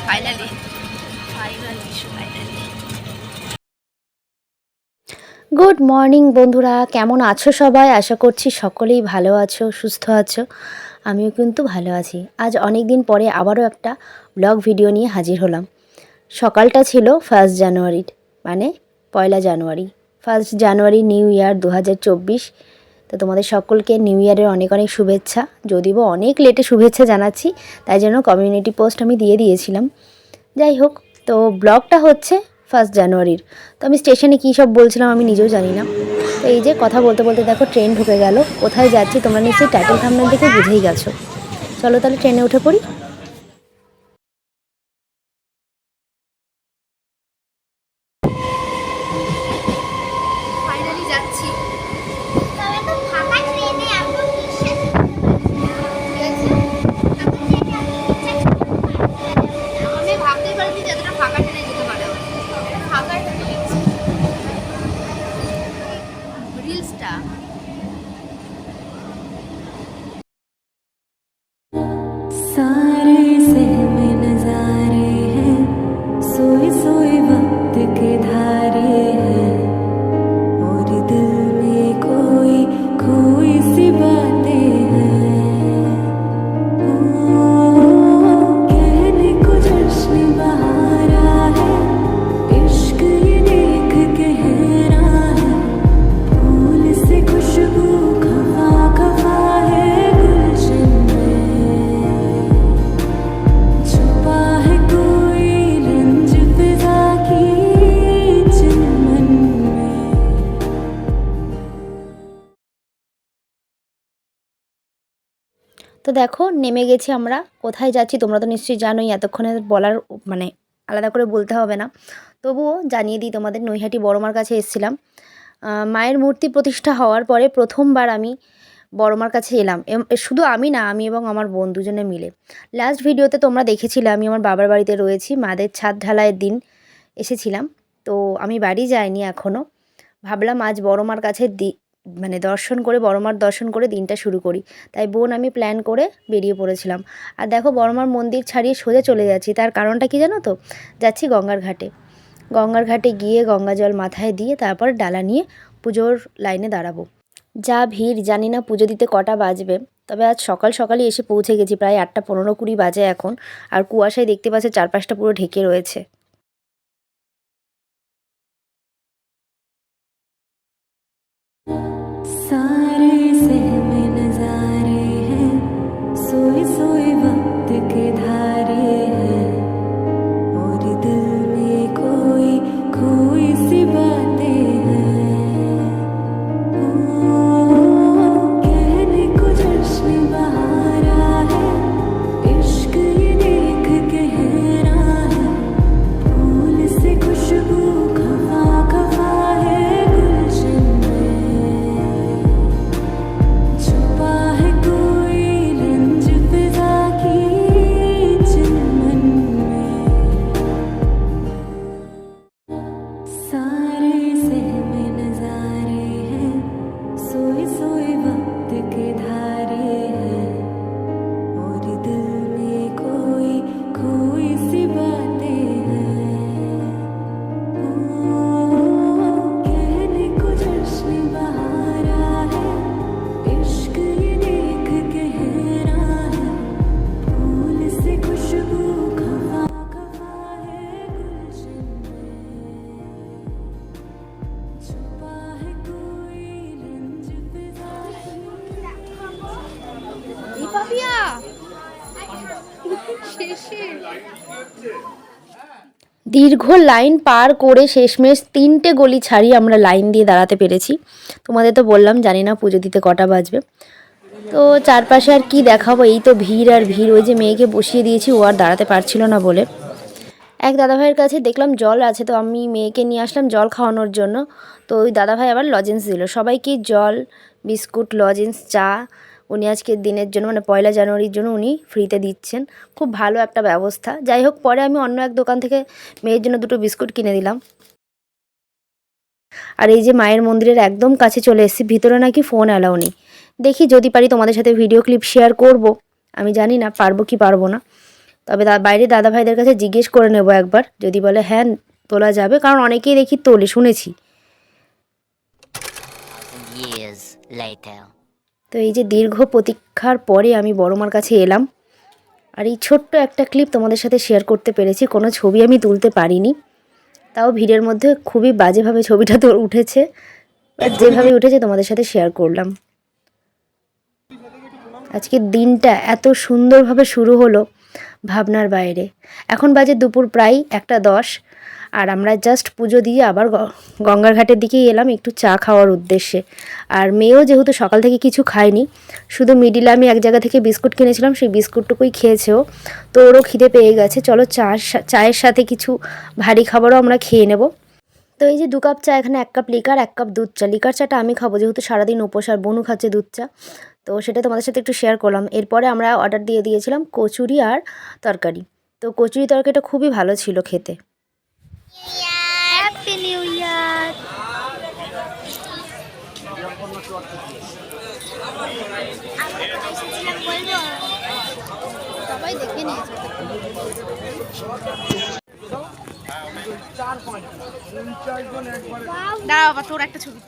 Finally finally finally. Good morning বন্ধুরা, কেমন আছো সবাই? আশা করছি সকলেই ভালো আছো, সুস্থ আছো। আমিও কিন্তু ভালো আছি। আজ অনেক দিন পরে আবারও একটা ব্লগ ভিডিও নিয়ে হাজির হলাম। সকালটা ছিল 1 জানুয়ারির, মানে 1 জানুয়ারি। 1 জানুয়ারি নিউ ইয়ার 2024। তো তোমাদের সকলকে নিউ ইয়ারের অনেক অনেক শুভেচ্ছা। যদিও অনেক লেটে শুভেচ্ছা জানাচ্ছি, তাই জন্য কমিউনিটি পোস্ট আমি দিয়ে দিয়েছিলাম। যাই হোক, তো ব্লগটা হচ্ছে 1 জানুয়ারির। তো আমি স্টেশনে কী সব বলছিলাম আমি নিজেও জানি না। তো এই যে কথা বলতে বলতে দেখো ট্রেন ঢুকে গেল। কোথায় যাচ্ছি তোমরা নিশ্চয়ই টাইটেল থাম্বনেল দেখে বুঝেই গেছো। চলো তাহলে ট্রেনে উঠে পড়ি। ফাইনালি যাচ্ছি। তবে তো ফাঁকা ট্রেনে এত বিশ্বাস আমি ভাবতেই পারিনি যে এতটা ফাঁকা ট্রেনে যেতে পারে। ফাঁকা রিলসটা सारे सहमे नजारे हैं, सोए सोए वक्त के धारे हैं, और दिल में कोई खोई सी बातें हैं। ओ, कहने को जश्न बहारा है, इश्क ये देख गहरा है, फूल से खुशबू खफा खफा है गुलशन में, छुपा है कोई रंज फिजा की चिलमन में। তো দেখো নেমে গেছি আমরা। কোথায় যাচ্ছি তোমরা তো নিশ্চয়ই জানোই, এতক্ষণে বলার মানে আলাদা করে বলতে হবে না। তবুও জানিয়ে দিই তোমাদের, নৈহাটি বড়মার কাছে এসেছিলাম। মায়ের মূর্তি প্রতিষ্ঠা হওয়ার পরে প্রথমবার আমি বড়মার কাছে এলাম। শুধু আমি না, আমি এবং আমার বোন দুজনে মিলে। লাস্ট ভিডিওতে তোমরা দেখেছিলে আমি আমার বাবার বাড়িতে রয়েছি, মাদের ছাদ ঢালাইয়ের দিন এসেছিলাম। তো আমি বাড়ি যাইনি এখনও। ভাবলাম আজ বড়মার কাছে মানে দর্শন করে, বড়মার দর্শন করে দিনটা শুরু করি। তাই বোন আমি প্ল্যান করে বেরিয়ে পড়েছিলাম। আর দেখো বড়মার মন্দির ছাড়িয়ে সোজা চলে যাচ্ছি। তার কারণটা কি জানো তো? যাচ্ছি গঙ্গার ঘাটে। গঙ্গার ঘাটে গিয়ে গঙ্গা জল মাথায় দিয়ে তারপর ডালা নিয়ে পুজোর লাইনে দাঁড়াবো। যা ভিড়, জানি না পুজো দিতে কটা বাজবে। তবে আজ সকাল সকালই এসে পৌঁছে গেছি, প্রায় 8:15-20 বাজে এখন। আর কুয়াশায় দেখতে পাচ্ছে চারপাশটা পুরো ঢেকে রয়েছে। सारे सहमे नजारे हैं, सोए सोए वक्त के धारे हैं, और दिल में कोई खोई सी बातें हैं। ओ, कहने को जश्न बहारा है, इश्क ये देख गहरा है, फूल से खुशबू खफा खफा है गुलशन में, छुपा है कोई रंज फिजा की चिलमन में। सारे सहमे नजारे हैं, सोए सोए वक्त के धारे हैं, और दिल में कोई खोई सी बातें हैं। ओ, कहने को जश्न बहारा है, इश्क ये देख गहरा है, फूल से खुशबू खफा खफा है गुलशन में, छुपा है कोई रंज फिजा की। পাপিয়া শেষে দীর্ঘ লাইন পার করে শেষমেশ 3টে গলি ছাড়িয়ে আমরা লাইন দিয়ে দাঁড়াতে পেরেছি। তোমাদের তো বললাম জানি না পুজো দিতে কটা বাজবে। তো চারপাশে আর কি দেখাবো, এই তো ভিড় আর ভিড়। ওই যে মেয়েকে বসিয়ে দিয়েছি, ও আর দাঁড়াতে পারছিল না বলে। এক দাদাভাইয়ের কাছে দেখলাম জল আছে, তো আমি মেয়েকে নিয়ে আসলাম জল খাওয়ানোর জন্য। তো ওই দাদাভাই আবার লজেন্স দিল সবাইকে, জল, বিস্কুট, লজেন্স, চা। উনি আজকের দিনের জন্য মানে 1 জানুয়ারির জন্য উনি ফ্রিতে দিচ্ছেন। খুব ভালো একটা ব্যবস্থা। যাই হোক, পরে আমি অন্য এক দোকান থেকে মেয়ের জন্য 2টো বিস্কুট কিনে দিলাম। আর এই যে মায়ের মন্দিরের একদম কাছে চলে এসেছি। ভিতরে নাকি ফোন অ্যালাউ নেই। দেখি যদি পারি তোমাদের সাথে ভিডিও ক্লিপ শেয়ার করব। আমি জানি না পারবো কি পারবো না। তবে বাইরে দাদা ভাইদের কাছে জিজ্ঞেস করে নেব একবার, যদি বলে হ্যাঁ তোলা যাবে, কারণ অনেকেই দেখি তোলে শুনেছি। Years later. তো এই যে দীর্ঘ প্রতীক্ষার পরে আমি বড় মার কাছে এলাম, আর এই ছোট্ট একটা ক্লিপ তোমাদের সাথে শেয়ার করতে পেরেছি। কোনো ছবি আমি তুলতে পারিনি, তাও ভিড়ের মধ্যে খুবই বাজেভাবে ছবিটা তো উঠেছে, যেভাবে উঠেছে তোমাদের সাথে শেয়ার করলাম। আজকের দিনটা এত সুন্দরভাবে শুরু হলো ভাবনার বাইরে। এখন বাজে দুপুর প্রায় 1:10, আর আমরা জাস্ট পুজো দিয়ে আবার গঙ্গার ঘাটের দিকেই এলাম একটু চা খাওয়ার উদ্দেশ্যে। আর মেয়েও যেহেতু সকাল থেকে কিছু খায়নি, শুধু মিডিলে আমি এক জায়গা থেকে বিস্কুট কিনেছিলাম, সেই বিস্কুটটুকুই খেয়েছেও, তো ওরও খিদে পেয়ে গেছে। চলো চায়ের সাথে কিছু ভারী খাবারও আমরা খেয়ে নেব। তো এই যে 2 কাপ চা, এখানে 1 কাপ লিকার, 1 কাপ দুধ চা। লিকার চাটা আমি খাবো যেহেতু সারাদিন উপোস, আর বনু খাচ্ছে দুধ চা, তো সেটা তোমাদের সাথে একটু শেয়ার করলাম। এরপরে আমরা অর্ডার দিয়ে দিয়েছিলাম কচুরি আর তরকারি। তো কচুরি তরকারিটা খুবই ভালো ছিল খেতে। Happy new year. সবাই দেখে নিয়েছে। দাঁড়াও বাবা, তোর একটা ছবি।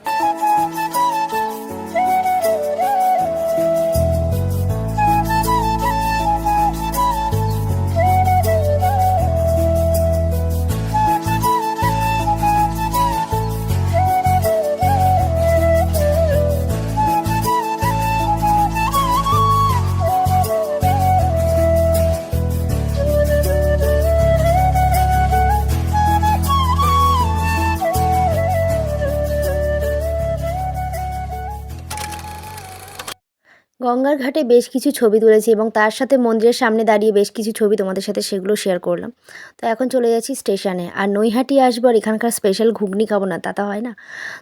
গঙ্গার ঘাটে বেশ কিছু ছবি তুলেছি, এবং তার সাথে মন্দিরের সামনে দাঁড়িয়ে বেশ কিছু ছবি তোমাদের সাথে সেগুলো শেয়ার করলাম। তো এখন চলে যাচ্ছি স্টেশনে, আর নৈহাটি আসবো, আর এখানকার স্পেশাল ঘুগনি খাবো না তা তো হয় না।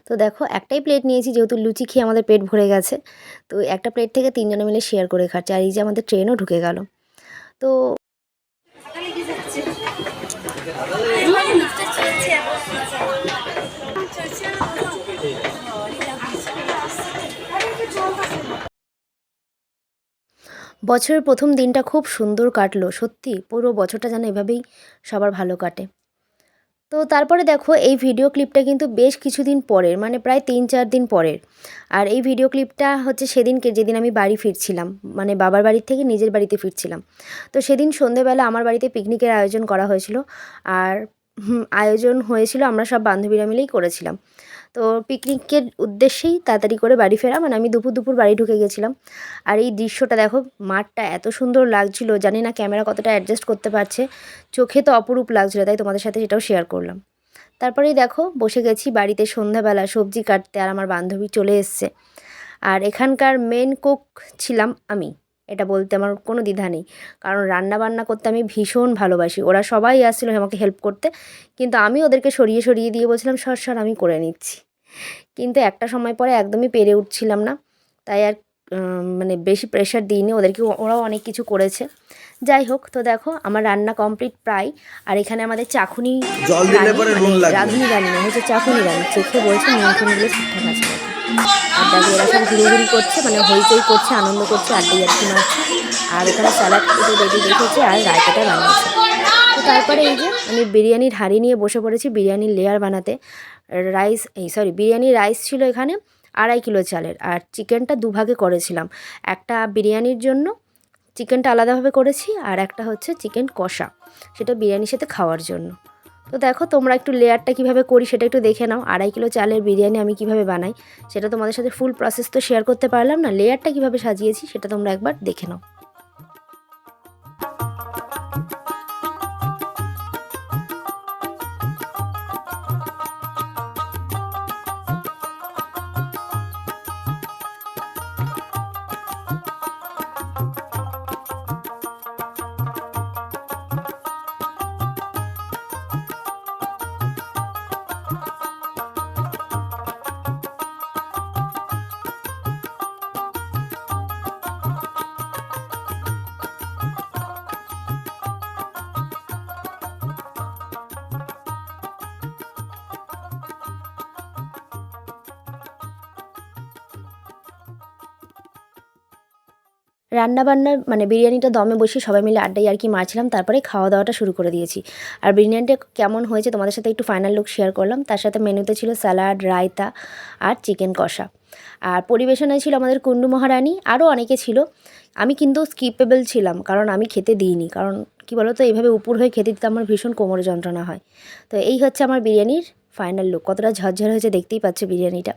তো দেখো একটাই প্লেট নিয়েছি, যেহেতু লুচি খেয়ে আমাদের পেট ভরে গেছে, তো একটা প্লেট থেকে 3 জনে মিলে শেয়ার করে খাচ্ছি। আর এই যে আমাদের ট্রেনও ঢুকে গেল। তো বছরের প্রথম দিনটা খুব সুন্দর কাটলো, সত্যি পুরো বছরটা যেন এভাবেই সবার ভালো কাটে। তো তারপরে দেখো এই ভিডিও ক্লিপটা কিন্তু বেশ কিছুদিন পরের, মানে প্রায় 3-4 দিন পরের। আর এই ভিডিও ক্লিপটা হচ্ছে সেদিনকে, যেদিন আমি বাড়ি ফিরছিলাম, মানে বাবার বাড়ির থেকে নিজের বাড়িতে ফিরছিলাম। তো সেদিন সন্ধেবেলা আমার বাড়িতে পিকনিকের আয়োজন করা হয়েছিল, আর আয়োজন হয়েছিল আমরা সব বান্ধবীরা মিলেই করেছিলাম। তো পিকনিকের উদ্দেশ্যেই তাড়াতাড়ি করে বাড়ি ফেরা, মানে আমি দুপুর বাড়ি ঢুকে গেছিলাম। আর এই দৃশ্যটা দেখো, মাঠটা এত সুন্দর লাগছিল, জানি না ক্যামেরা কতটা অ্যাডজাস্ট করতে পারছে, চোখে তো অপরূপ লাগছিলো, তাই তোমাদের সাথে সেটাও শেয়ার করলাম। তারপরেই দেখো বসে গেছি বাড়িতে সন্ধ্যাবেলা সবজি কাটতে, আর আমার বান্ধবী চলে এসছে। আর এখানকার মেন কুক ছিলাম আমি, এটা বলতে আমার কোনো দ্বিধা নেই, কারণ রান্না বান্না করতে আমি ভীষণ ভালোবাসি। ওরা সবাই আসছিলো আমাকে হেল্প করতে, কিন্তু আমি ওদেরকে সরিয়ে দিয়ে বলছিলাম সর আমি করে নিচ্ছি। কিন্তু একটা সময় পরে একদমই পেরে উঠছিলাম না, তাই আর মানে বেশি প্রেশার দিইনি ওদেরকে, ওরাও অনেক কিছু করেছে। যাই হোক, তো দেখো আমার রান্না কমপ্লিট প্রায়। আর এখানে আমাদের চাকুনি রাঁধুনি রান্না হচ্ছে চাকুনি রান্না, চেখে বলছে নুন গুলো ঠিকঠাক আছে। আর দেখো এরা সব ঘুরি করছে, মানে হইচই করছে, আনন্দ করছে, আড্ডাই আর কি মারছে। আর এখানে স্যালাড কেটে রেডি রেখেছে, আর রায়তাটা বানিয়েছে। তো তারপরে এই যে আমি বিরিয়ানির হাঁড়ি নিয়ে বসে পড়েছি বিরিয়ানির লেয়ার বানাতে। বিরিয়ানির রাইস ছিল এখানে 2.5 কিলো চালের, আর চিকেনটা 2 ভাগে করেছিলাম। একটা বিরিয়ানির জন্য চিকেনটা আলাদাভাবে করেছি, আর একটা হচ্ছে চিকেন কষা, সেটা বিরিয়ানির সাথে খাওয়ার জন্য। তো দেখো তোমরা একটু লেয়ারটা কীভাবে করি সেটা একটু দেখে নাও। 2.5 কিলো চালের বিরিয়ানি আমি কীভাবে বানাই সেটা তোমাদের সাথে ফুল প্রসেস তো শেয়ার করতে পারলাম না, লেয়ারটা কীভাবে সাজিয়েছি সেটা তোমরা একবার দেখে নাও। রান্নাবান্নার মানে বিরিয়ানিটা দমে বসিয়ে সবাই মিলে আড্ডায় আর কি মারছিলাম, তারপরে খাওয়া দাওয়াটা শুরু করে দিয়েছি। আর বিরিয়ানিটা কেমন হয়েছে তোমাদের সাথে একটু ফাইনাল লুক শেয়ার করলাম। তার সাথে মেনুতে ছিল স্যালাড, রায়তা আর চিকেন কষা। আর পরিবেশনায় ছিল আমাদের কুন্ডু মহারানী, আরও অনেকে ছিল। আমি কিন্তু স্কিপেবল ছিলাম, কারণ আমি খেতে দিইনি। কারণ কি বলো তো, এইভাবে উপর হয়ে খেতে দিতে আমার ভীষণ কোমরে যন্ত্রণা হয়। তো এই হচ্ছে আমার বিরিয়ানির ফাইনাল লুক। কতটা ঝরঝর হয়েছে দেখতেই পাচ্ছ বিরিয়ানিটা।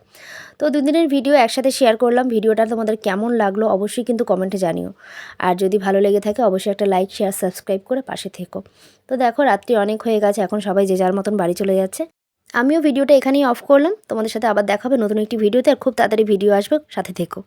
তো 2 দিনের ভিডিও একসাথে শেয়ার করলাম। ভিডিওটা তোমাদের কেমন লাগলো অবশ্যই কিন্তু কমেন্টে জানিও। আর যদি ভালো লেগে থাকে অবশ্যই একটা লাইক, শেয়ার, সাবস্ক্রাইব করে পাশে থেকো। তো দেখো রাত্রি অনেক হয়ে গেছে, এখন সবাই যে যার মতন বাড়ি চলে যাচ্ছে। আমিও ভিডিওটা এখানেই অফ করলাম। তোমাদের সাথে আবার দেখা হবে নতুন একটি ভিডিওতে, আর খুব তাড়াতাড়ি ভিডিও আসবে, সাথে থেকো।